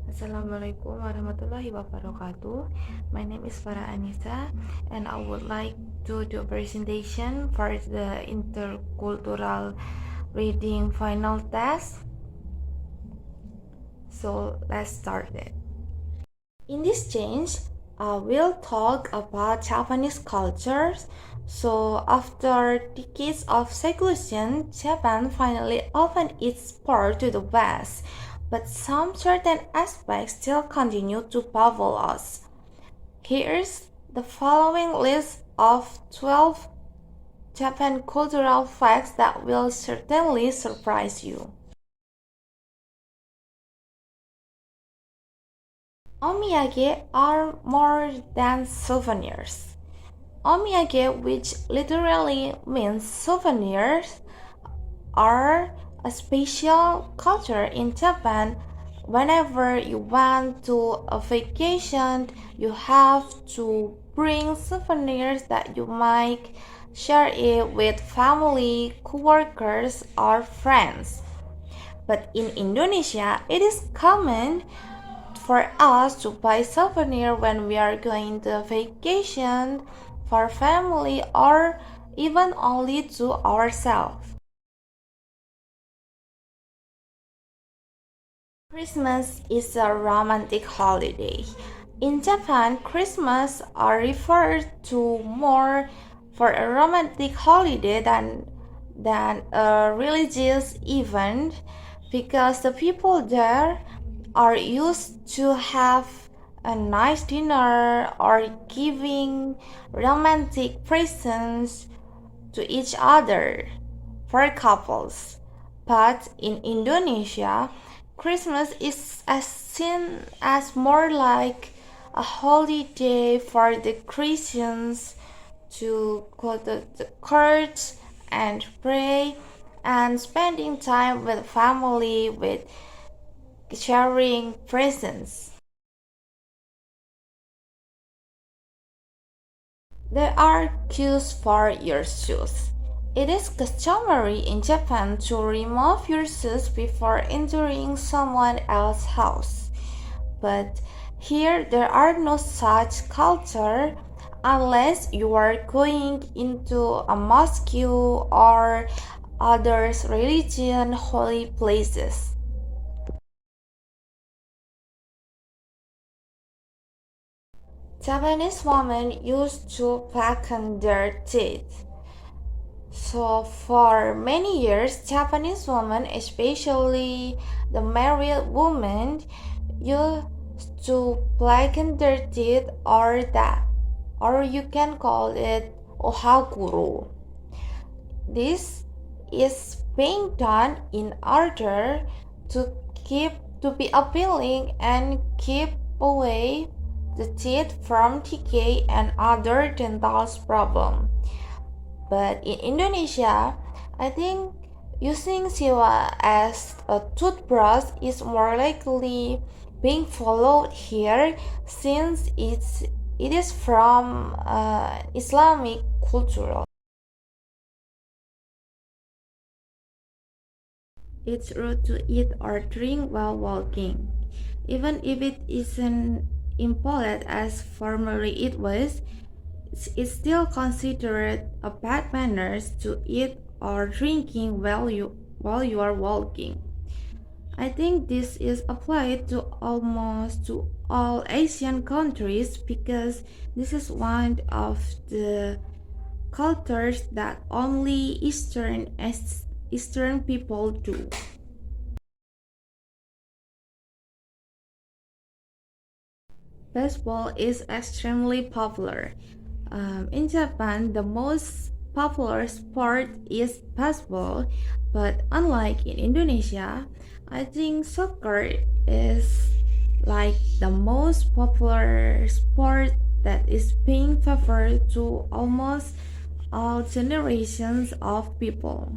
Assalamualaikum warahmatullahi wabarakatuh. My name is Farah Annisa, and I would like to do a presentation for the intercultural reading final test. So let's start it. In this change, we'll talk about Japanese cultures. So after decades of seclusion, Japan finally opened its port to the West, but some certain aspects still continue to baffle us. Here's the following list of 12 Japan cultural facts that will certainly surprise you. Omiyage are more than souvenirs. Omiyage, which literally means souvenirs, are a special culture in Japan. Whenever you went to a vacation, you have to bring souvenirs that you might share it with family, coworkers, or friends. But in Indonesia, it is common for us to buy souvenir when we are going to vacation for family or even only to ourselves. Christmas is a romantic holiday. In Japan, Christmas are referred to more for a romantic holiday than a religious event because the people there are used to have a nice dinner or giving romantic presents to each other for couples. But in Indonesia, Christmas is as seen as more like a holiday for the Christians to go to the church and pray and spending time with family with sharing presents. There are cues for your shoes. It is customary in Japan to remove your shoes before entering someone else's house. But here there are no such culture unless you are going into a mosque or others religion holy places. Japanese women used to blacken their teeth. So for many years, Japanese women, especially the married women, used to blacken their teeth or you can call it ohaguro. This is being done in order to keep to be appealing and keep away the teeth from decay and other dental problems. But in Indonesia, I think using siwa as a toothbrush is more likely being followed here since it is from Islamic culture. It's rude to eat or drink while walking. Even if it isn't impolite as formerly it was, it's still considered a bad manners to eat or drinking while you are walking. I think this is applied to almost to all Asian countries because this is one of the cultures that only Eastern people do. Baseball is extremely popular. In Japan, the most popular sport is baseball, but unlike in Indonesia, I think soccer is like the most popular sport that is being favored to almost all generations of people.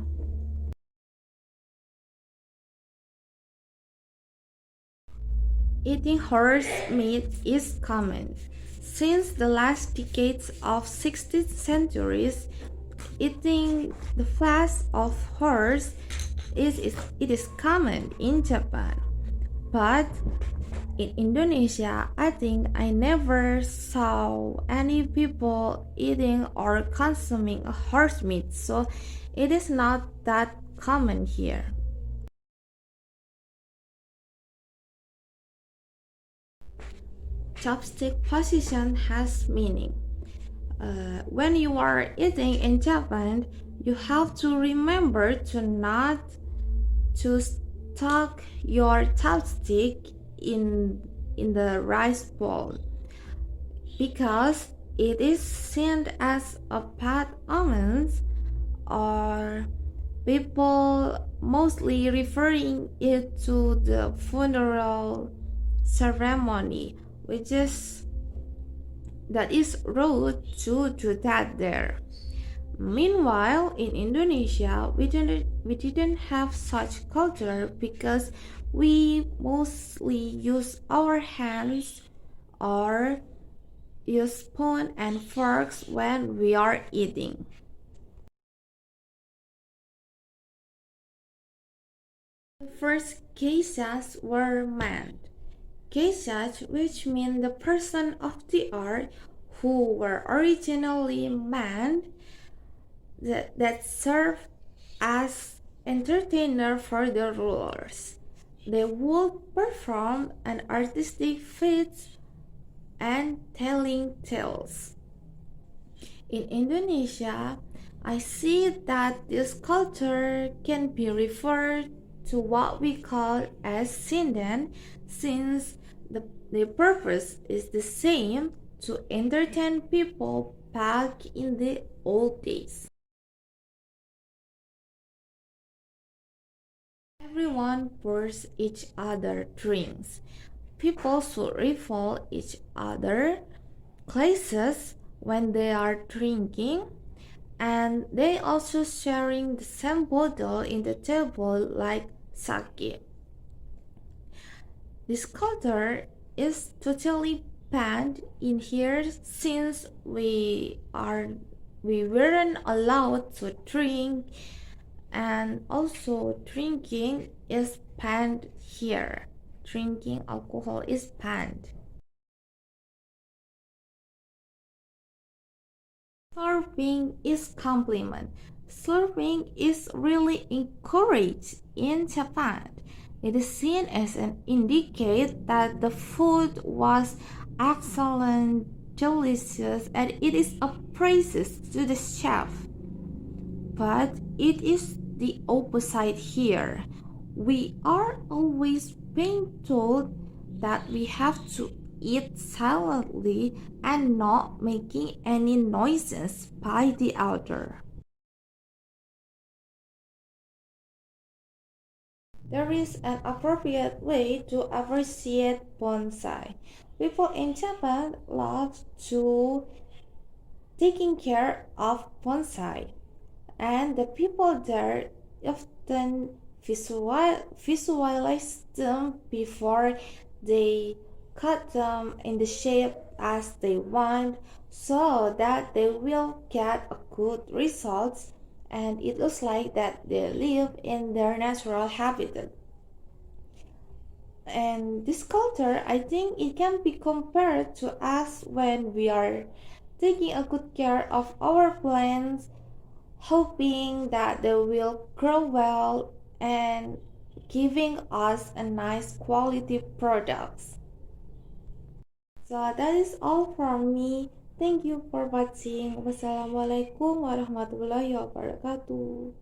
Eating horse meat is common. Since the last decades of 16th centuries, eating the flesh of horse it is common in Japan. But In Indonesia, I think I never saw any people eating or consuming horse meat, so it is not that common here. Chopstick position has meaning. When you are eating in Japan, you have to remember to not to stuck your chopstick in the rice bowl because it is seen as a bad omen, or people mostly referring it to the funeral ceremony, which is that is rude to do that there. Meanwhile, in Indonesia, we didn't have such culture because we mostly use our hands or use spoon and forks when we are eating. The first geishas were men. Geishas, which mean the person of the art, who were originally men that served as entertainer for the rulers. They would perform an artistic feats and telling tales. In Indonesia, I see that this culture can be referred to what we call as sinden, since the purpose is the same, to entertain people back in the old days. Everyone pours each other drinks. People should refill each other glasses when they are drinking, and they also sharing the same bottle in the table like sake. This culture is totally banned in here since we weren't allowed to drink, and also drinking is banned here. Drinking alcohol is banned. Slurping is compliment. Slurping is really encouraged in Japan. It is seen as an indicate that the food was excellent, delicious, and it is a praises to the chef. But it is the opposite here. We are always being told that we have to eat silently and not making any noises by the elder. There is an appropriate way to appreciate bonsai. People in Japan love to taking care of bonsai, and the people there often visualize them before they cut them in the shape as they want, so that they will get a good results, and it looks like that they live in their natural habitat. And this culture, I think it can be compared to us when we are taking a good care of our plants, hoping that they will grow well and giving us a nice quality products. So that is all from me. Thank you for watching. Wassalamualaikum warahmatullahi wabarakatuh.